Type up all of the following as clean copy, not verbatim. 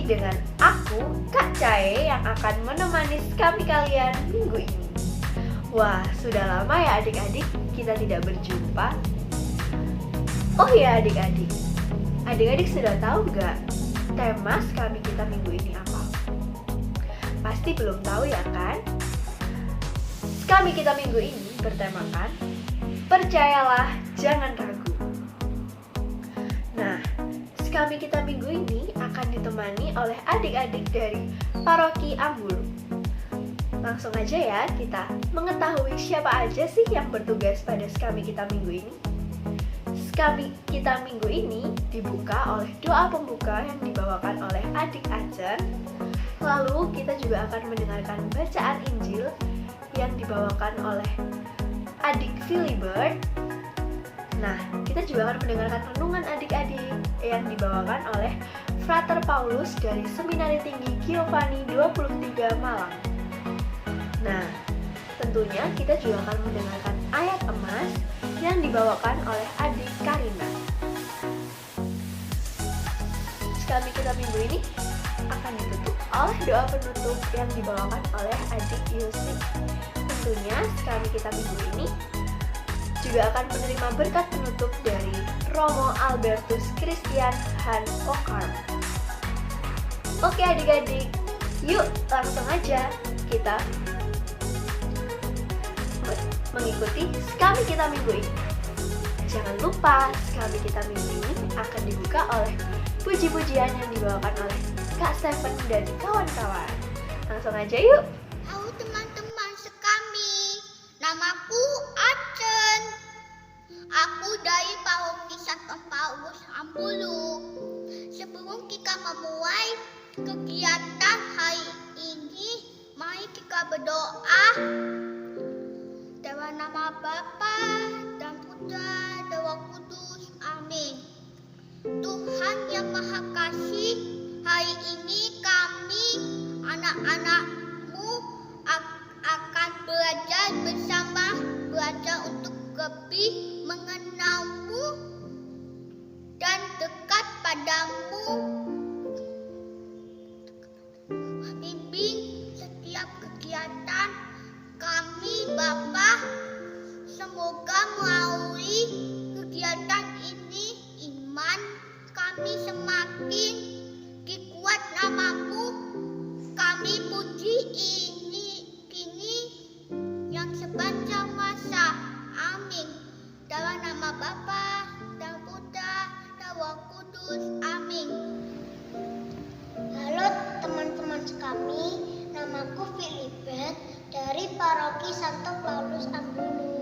dengan aku, Kak Cae, yang akan menemani kami kalian minggu ini. Wah, sudah lama ya adik-adik kita tidak berjumpa. Oh ya adik-adik, adik-adik sudah tahu nggak tema kami kita minggu ini apa? Pasti belum tahu ya kan? Kami kita minggu ini bertemakan Percayalah, Jangan Ragu. Nah, kami kita minggu ini akan ditemani oleh adik-adik dari Paroki Ambulu. Langsung aja ya kita mengetahui siapa aja sih yang bertugas pada kami kita minggu ini. Kami kita minggu ini dibuka oleh doa pembuka yang dibawakan oleh adik Acan. Lalu kita juga akan mendengarkan bacaan Injil yang dibawakan oleh adik Philibert. Nah, kita juga akan mendengarkan renungan adik-adik yang dibawakan oleh Frater Paulus dari Seminari Tinggi Giovanni 23 Malang. Nah, tentunya kita juga akan mendengarkan ayat emas yang dibawakan oleh adik Karina. Kami kita minggu ini akan ditutup oleh doa penutup yang dibawakan oleh adik Yusuf. Tentunya kami kita minggu ini juga akan menerima berkat penutup dari Romo Albertus Christian Han Okar. Oke adik-adik, yuk langsung aja kita mengikuti kami kita minggu ini. Jangan lupa kami kita minggu ini akan dibuka oleh puji-pujian yang dibawakan oleh Kak Stephen dan kawan-kawan. Langsung aja yuk. Halo teman-teman sekami, namaku Acen. Aku dari Paroki Santo Paulus Ambulu. Sebelum kita memulai kegiatan hari ini, mari kita berdoa. Dalam nama Bapa dan Putra dan Roh Kudus. Amin. Tuhan yang Maha Kasih, hari ini kami anak-anak-Mu akan belajar bersama, belajar untuk lebih mengenal-Mu dan dekat padamu. Bimbing setiap kegiatan kami Bapa. Semoga melalui kegiatan ini iman kami semakin dikuat nama-Mu. Kami puji ini kini yang sepanjang masa. Amin. Dalam nama Bapa dan Putra dan Roh Kudus. Amin. Halo teman-teman kami, namaku Philibert dari Paroki Santo Paulus Ambulu.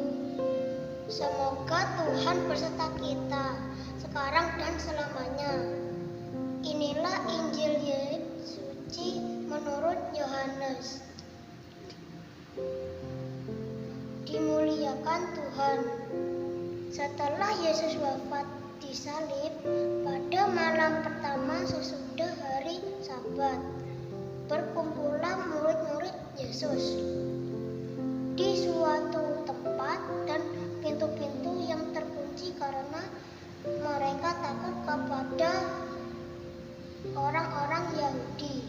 Semoga Tuhan berserta kita sekarang dan selamanya. Inilah Injil suci menurut Yohanes. Dimuliakan Tuhan. Setelah Yesus wafat disalib pada malam pertama sesudah hari Sabat, berkumpullah murid-murid Yesus di suatu tempat dan pintu-pintu yang terkunci karena mereka takut kepada orang-orang Yahudi.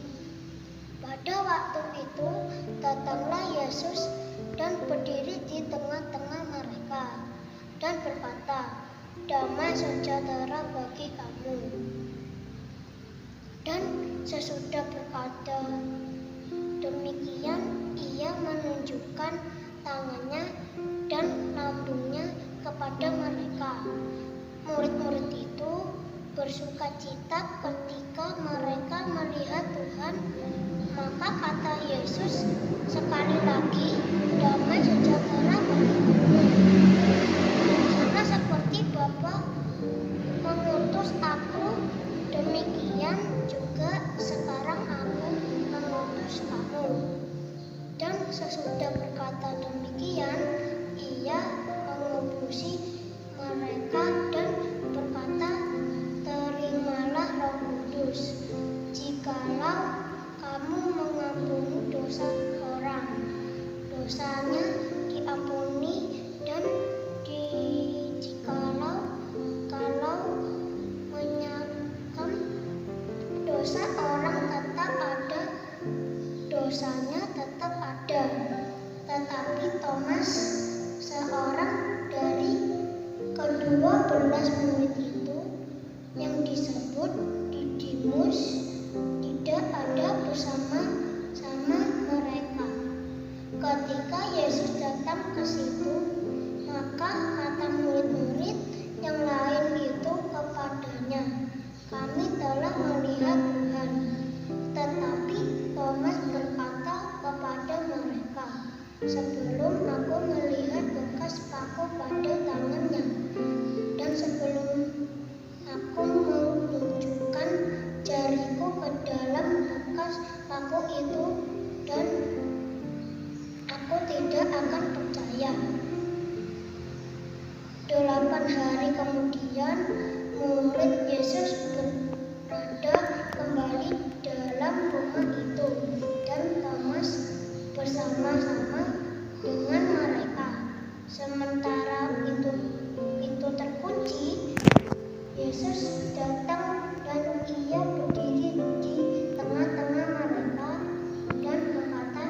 Pada waktu itu datanglah Yesus dan berdiri di tengah-tengah mereka dan berkata, "Damai sejahtera bagi kamu." Dan sesudah berkata demikian, ia menunjukkan tangannya dan lambungnya kepada mereka. Murid-murid itu bersukacita ketika mereka melihat Tuhan. Maka kata Yesus sekali lagi, "Damai sejahtera bagi kamu. Karena seperti Bapa mengutus aku, demikian juga sekarang aku mengutus kamu." Dan sesudah berkata demikian, ia mengubusi mereka dan berkata, "Terimalah Roh Kudus. Jikalau kamu mengampuni dosa orang, dosanya diampuni, dan jikalau menyangkal dosa dosa orang tetap ada, dosanya tetap ada. Tetapi Thomas, seorang dari ke-12 murid itu, yang disebut Didimus, tidak ada bersama-sama mereka. Ketika Yesus datang ke situ, maka kata murid-murid yang lain itu kepadanya, "Kami telah melihat Tuhan." Tetapi Thomas berkata kepada mereka, "Sebelum aku melihat bekas paku pada tangannya, dan sebelum aku menunjukkan jariku ke dalam bekas paku itu, dan aku tidak akan percaya." 8 hari kemudian, murid Yesus berada kembali dalam rumah itu, dan Thomas bersama-sama dengan mereka. Sementara pintu terkunci, Yesus datang dan ia berdiri di tengah-tengah mereka dan berkata,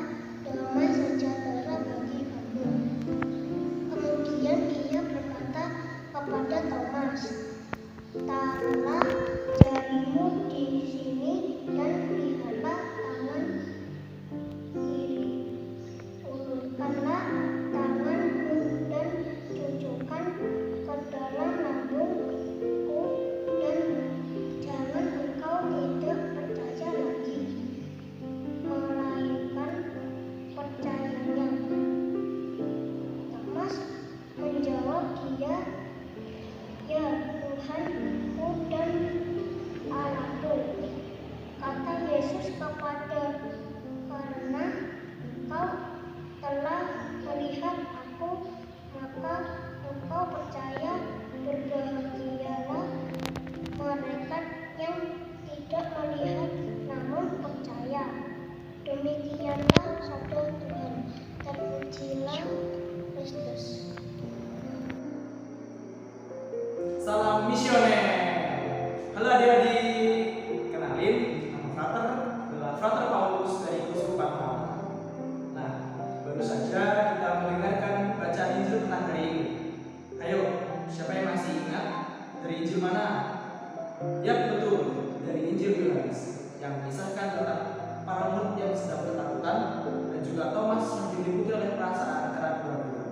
"Damai sejahtera bagi kamu." Kemudian ia berkata kepada Thomas, "Taruhlah jarimu di sini dan lihatlah tangan kiri. Ulurkanlah tanganmu dan tunjukkan ke dalam lambungku, dan jangan engkau tidak percaya lagi, melainkan percayanya." Thomas menjawab dia, "Ya Tuhanku dan Allahku." Kata Yesus kepada, "Karena engkau telah melihat aku, maka engkau percaya. Berbahagialah mereka yang tidak melihat namun percaya." Demikianlah sabda Tuhan. Terpujilah Kristus. Salam misioner. Halo adik-adik, kenalin, nama Frater adalah Frater Paulus dari Keuskupan Malang. Nah, baru saja kita mendengarkan bacaan Injil tentang hari ini. Ayo, siapa yang masih ingat dari Injil mana? Ya betul, dari Injil Yohanes yang mengisahkan tentang para murid yang sedang ketakutan dan juga Thomas yang diliputi oleh perasaan keraguan-keraguan.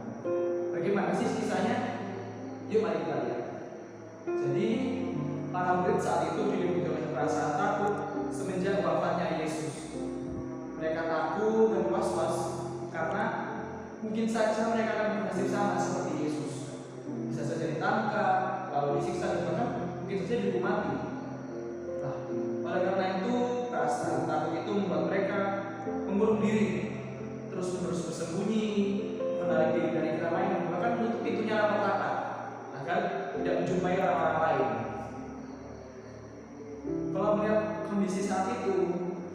Bagaimana sih kisahnya? Yuk mari kita lihat. Jadi, para murid saat itu diliputi oleh perasaan takut semenjak wafatnya Yesus. Mereka takut dan was-was karena mungkin saja mereka akan bernasib sama seperti Yesus. Bisa saja ditangkap, lalu disiksa, dan bahkan mungkin saja dihukum mati. Nah, oleh karena itu, perasaan takut itu membuat mereka mengurung diri, terus-menerus bersembunyi, menarik diri dari keramaian, bahkan menutup pintunya rapat-rapat agar tidak menjumpai orang-orang lain. Kalau melihat kondisi saat itu,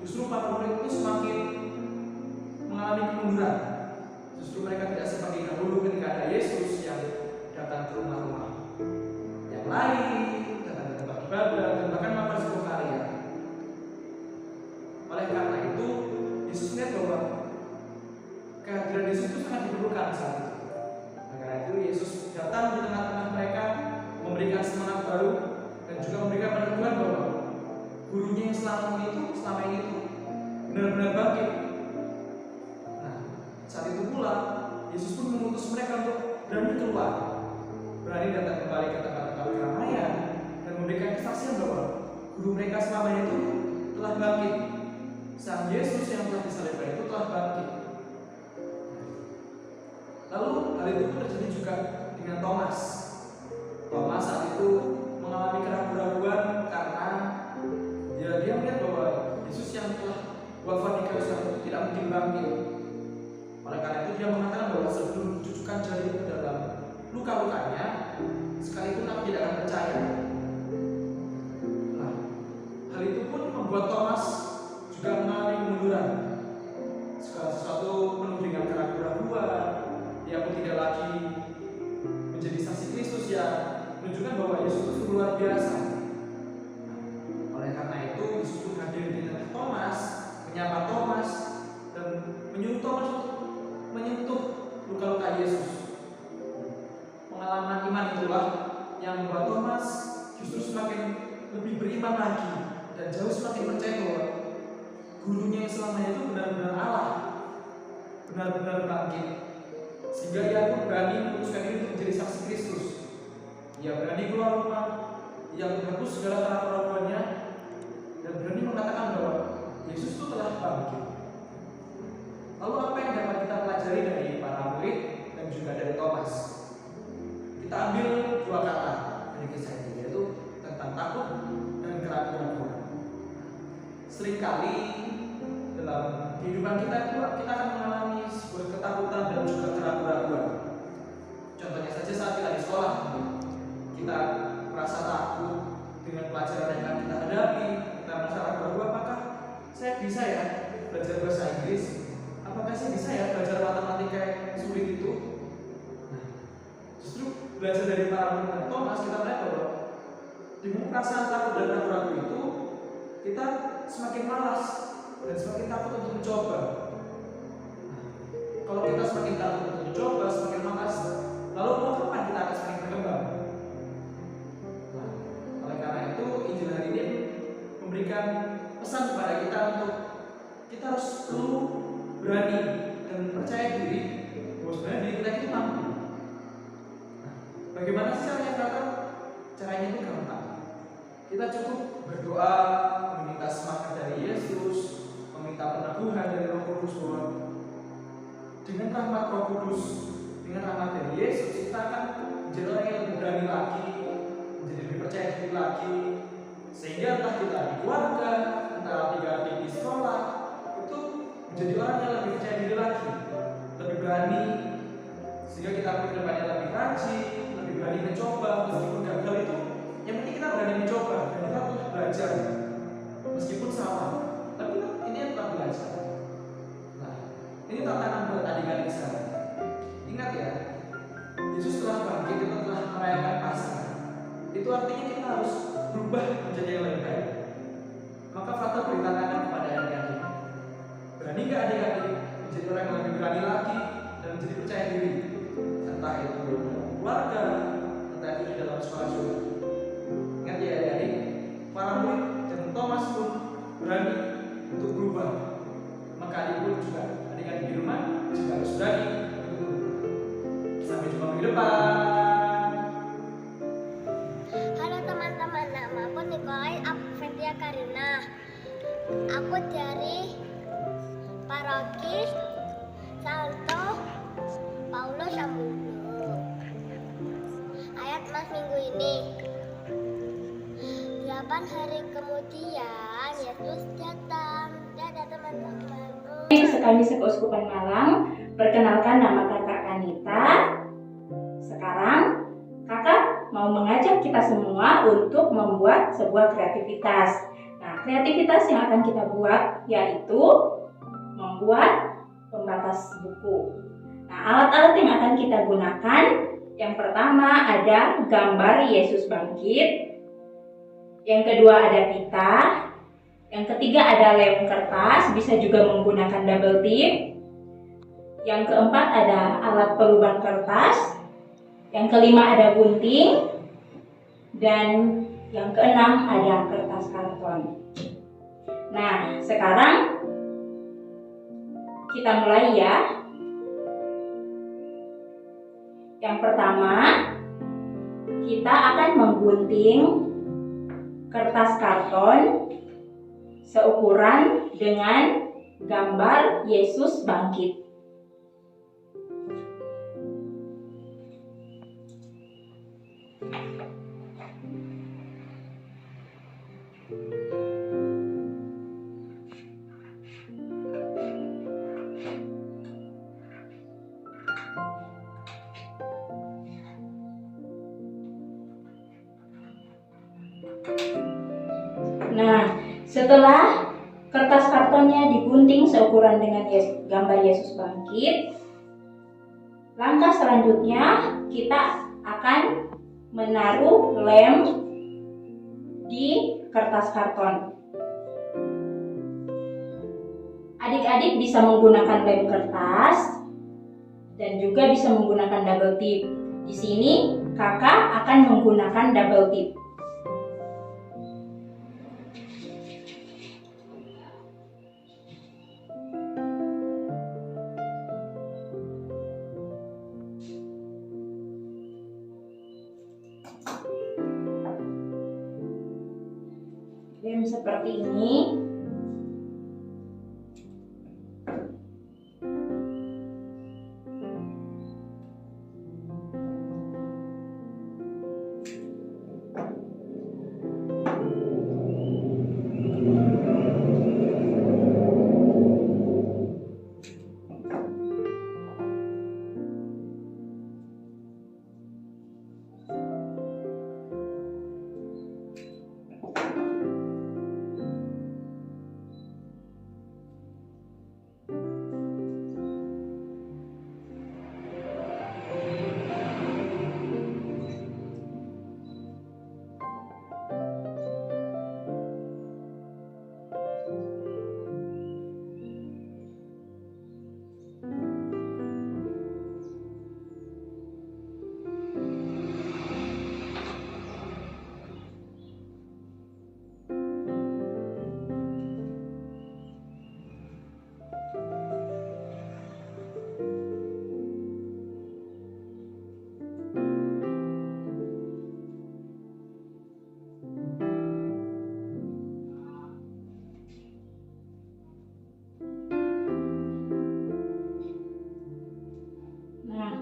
justru para murid itu semakin mengalami kemunduran. Justru mereka tidak seperti dahulu ketika ada Yesus yang datang ke rumah-rumah yang lain, datang ke tempat ibadah, dan bahkan melakukan sebuah karya. Oleh karena itu, Yesus melihat bahwa kehadiran Yesus itu sangat diperlukan saat itu. Karena itu Yesus datang di tengah-tengah mereka, memberikan semangat baru dan juga memberikan peneguhan bahwa gurunya yang selama ini itu benar-benar bangkit. Nah, saat itu pula Yesus pun mengutus mereka untuk berani keluar, berani datang kembali ke tempat-tempat keramaian dan memberikan kesaksian bahwa guru mereka selama itu telah bangkit. Sang Yesus yang telah disalibkan itu telah bangkit. Lalu hal itu pun terjadi juga dengan Thomas. Thomas saat itu mengalami keraguan-keraguan karena dia melihat bahwa Yesus yang telah wafat di kayu salib itu tidak mungkin bangkit. Oleh karena itu dia mengatakan bahwa sebelum mencucukkan jari ke dalam luka-lukanya, sekalipun aku tidak akan percaya. Nah, hal itu pun membuat Thomas juga mengalami kemunduran. Segala sesuatu penuh dengan keraguan-keraguan. Dia pun tidak lagi menjadi saksi Kristus yang menunjukkan bahwa Yesus itu luar biasa. Oleh karena itu Yesus pun hadir menyapa Thomas dan menyuruh Thomas untuk menyentuh luka-luka Yesus. Pengalaman iman itulah yang membuat Thomas justru semakin lebih beriman lagi dan jauh semakin percaya bahwa gurunya yang selamanya itu benar-benar Allah, benar-benar bangkit. Sehingga ia pun berani memutuskan diri untuk menjadi saksi Kristus. Ia berani keluar rumah, ia menghapus segala keraguan-keraguannya dan berani mengatakan bahwa Yesus itu telah bangkit. Lalu apa yang dapat kita pelajari dari para murid dan juga dari Thomas? Kita ambil dua kata dari kisah ini, yaitu tentang takut dan keraguan. Seringkali dalam kehidupan kita akan mengalami sebuah ketakutan dan juga keraguan. Contohnya saja saat kita di sekolah, kita merasa takut dengan pelajaran yang akan kita hadapi. Kita merasa ragu-ragu, apakah saya bisa ya belajar bahasa Inggris? Apakah saya bisa ya belajar matematika yang sulit itu? Nah, justru belajar dari para murid Thomas, kita melihat bahwa di perasaan takut dan ragu-ragu itu kita semakin malas dan semakin takut untuk mencoba. Nah, kalau kita semakin takut untuk mencoba, semakin malas, lalu mau kapan kita akan semakin berkembang? Nah, oleh karena itu Injil hari ini memberikan pesan kepada kita untuk kita harus selalu berani dan percaya diri bahwa sebenarnya diri kita itu mampu. Nah, bagaimana sih caranya frater? Caranya itu gampang. Kita cukup berdoa, meminta semangat dari Yesus, meminta peneguhan dari Roh Kudus bahwa dengan rahmat Roh Kudus, dengan rahmat dari Yesus, kita akan menjadi orang yang lebih berani lagi, menjadi lebih percaya diri lagi, sehingga entah kita di keluarga, entah adik-adik di sekolah, itu menjadi orang yang lebih percaya diri lagi, lebih berani, sehingga kita ke depannya lebih rajin, lebih berani mencoba, meskipun gagal itu, yang penting kita berani mencoba dan kita terus belajar, meskipun salah, tapi ini yang tetap belajar. Nah, ini tantangan buat adik-adik saya. Ingat ya, Yesus telah bangkit, kita telah merayakan Paskah. Itu artinya kita harus berubah menjadi yang lebih baik. Maka Frater beri tantangan kepada adik-adik. Berani nggak adik-adik menjadi orang yang lebih berani lagi dan menjadi percaya diri? Entah itu dalam keluarga, entah itu di dalam sekolah juga. Ingat ya adik-adik, para murid dan Thomas pun berani untuk berubah. Maka adik pun juga, adik-adik di rumah juga harus berani untuk berubah. Sampai jumpa minggu depan. Halo teman-teman, nama aku Nikolai Apventia Karina. Aku dari Paroki Santo Paulus Ambulu. Ayat Mas minggu ini. 8 hari kemudian Yesus datang. Dadah teman-teman. Sekamisi Keuskupan Malang, perkenalkan nama kakak Kanita. Sekarang kakak mau mengajak kita semua untuk membuat sebuah kreativitas. Nah, kreativitas yang akan kita buat yaitu membuat pembatas buku. Nah, alat-alat yang akan kita gunakan, yang pertama ada gambar Yesus bangkit, yang kedua ada pita, yang ketiga ada lem kertas, bisa juga menggunakan double tip, yang keempat ada alat pelubang kertas, yang kelima ada gunting, dan yang keenam ada kertas karton. Nah, sekarang kita mulai ya. Yang pertama, kita akan menggunting kertas karton seukuran dengan gambar Yesus bangkit. Nah, setelah kertas kartonnya digunting seukuran dengan gambar Yesus bangkit, langkah selanjutnya kita akan menaruh lem di kertas karton. Adik-adik bisa menggunakan lem kertas dan juga bisa menggunakan double tip. Di sini kakak akan menggunakan double tip. Lem seperti ini.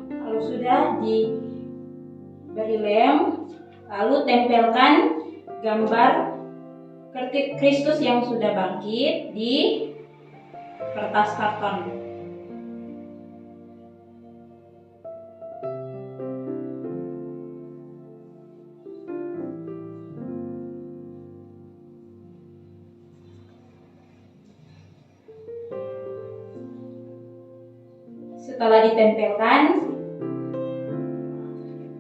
Kalau sudah diberi lem, lalu tempelkan gambar Kristus yang sudah bangkit di kertas karton. Setelah ditempelkan,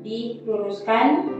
diluruskan.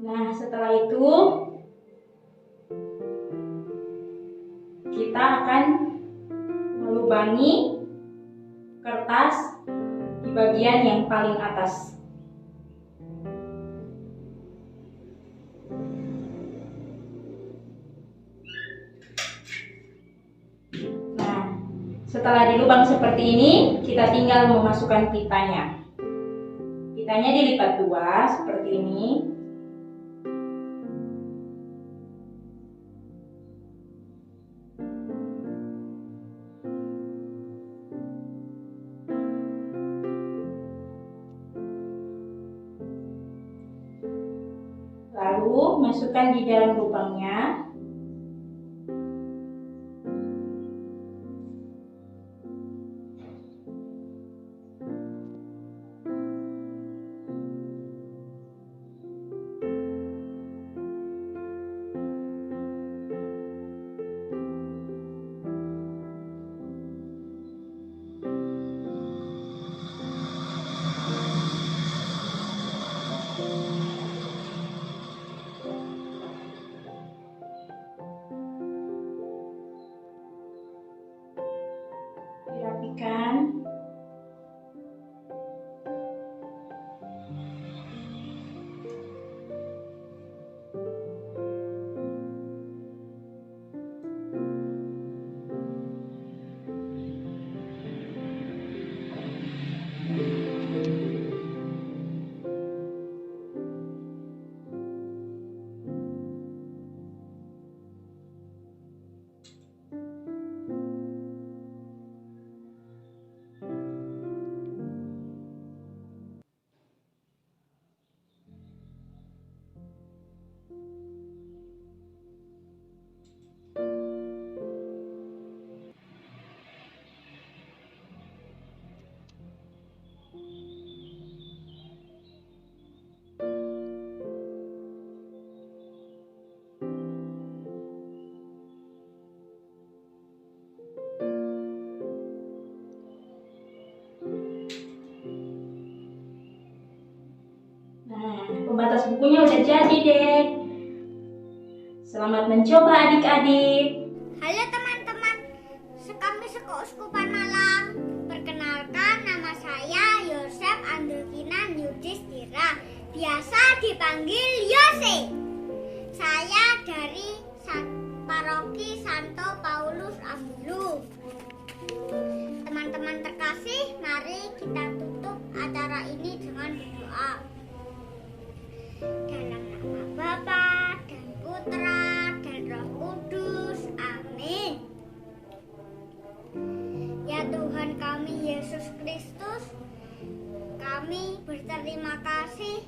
Nah, setelah itu kita akan melubangi kertas di bagian yang paling atas. Nah, setelah dilubang seperti ini, kita tinggal memasukkan pitanya. Pitanya dilipat dua seperti ini. Lalu masukkan di dalam lubangnya. pembatas bukunya udah jadi deh. Selamat mencoba adik-adik. Halo teman-teman, kami Sekouskupan Malang. Perkenalkan, nama saya Yosef Andulkinan Yudhistira, biasa dipanggil Yose. Saya dari Paroki Santo Paulus Ambulu. Teman-teman terkasih, mari kita tutup acara ini dengan berdoa. Dalam nama Bapa dan Putra dan Roh Kudus, amin. Ya Tuhan kami Yesus Kristus, kami berterima kasih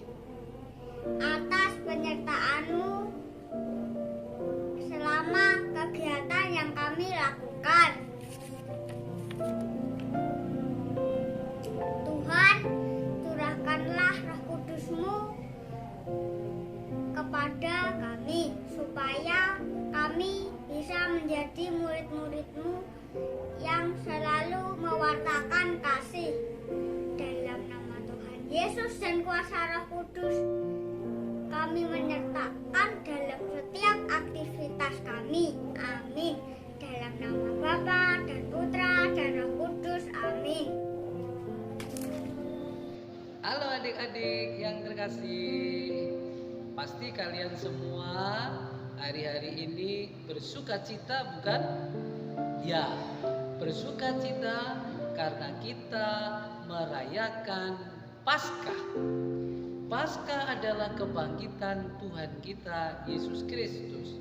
atas penyertaan-Mu selama kegiatan yang kami lakukan. Tuhan, curahkanlah Roh Kudus-Mu kepada kami, supaya kami bisa menjadi murid-murid-Mu yang selalu mewartakan kasih. Dalam nama Tuhan Yesus dan kuasa Roh Kudus, kami menyertakan dalam setiap aktivitas kami. Amin. Dalam nama Bapa dan Putra dan Roh Kudus. Amin. Halo adik-adik yang terkasih, pasti kalian semua hari-hari ini bersuka cita, bukan? Ya, bersuka cita karena kita merayakan Paskah. Paskah adalah kebangkitan Tuhan kita Yesus Kristus.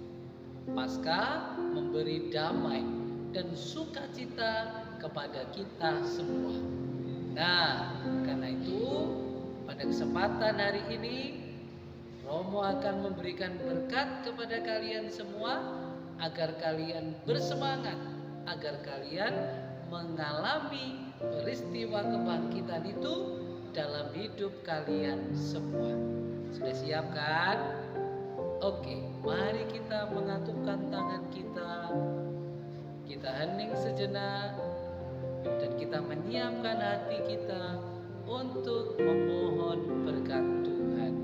Paskah memberi damai dan sukacita kepada kita semua. Nah, karena itu pada kesempatan hari ini Romo akan memberikan berkat kepada kalian semua agar kalian bersemangat, agar kalian mengalami peristiwa kebangkitan itu dalam hidup kalian semua. Sudah siap kan? Oke, mari kita mengatupkan tangan kita. Kita hening sejenak dan kita menyiapkan hati kita untuk memohon berkat Tuhan.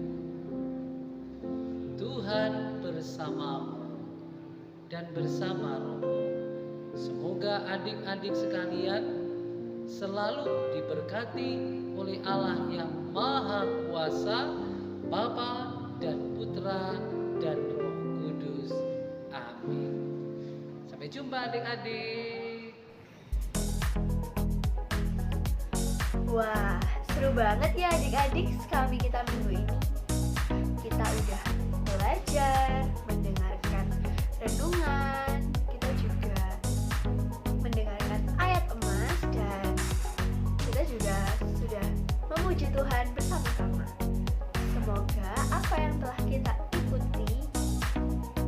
Tuhan bersamamu dan bersama Romo. Semoga adik-adik sekalian selalu diberkati oleh Allah yang Maha Kuasa, Bapa dan Putra dan Roh Kudus. Amin. Sampai jumpa adik-adik. Wah, seru banget ya adik-adik kami kita minggu ini. Kita udah belajar, mendengarkan renungan, kita juga mendengarkan ayat emas, dan kita juga sudah memuji Tuhan bersama-sama. Semoga apa yang telah kita ikuti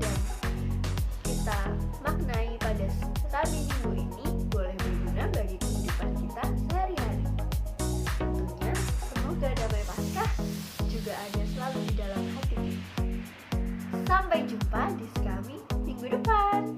dan kita maknai pada kami minggu ini boleh berguna bagi kehidupan kita sehari-hari. Tentunya semoga damai Paskah juga ada selalu di dalam hati kita. Sampai jumpa di kami minggu depan.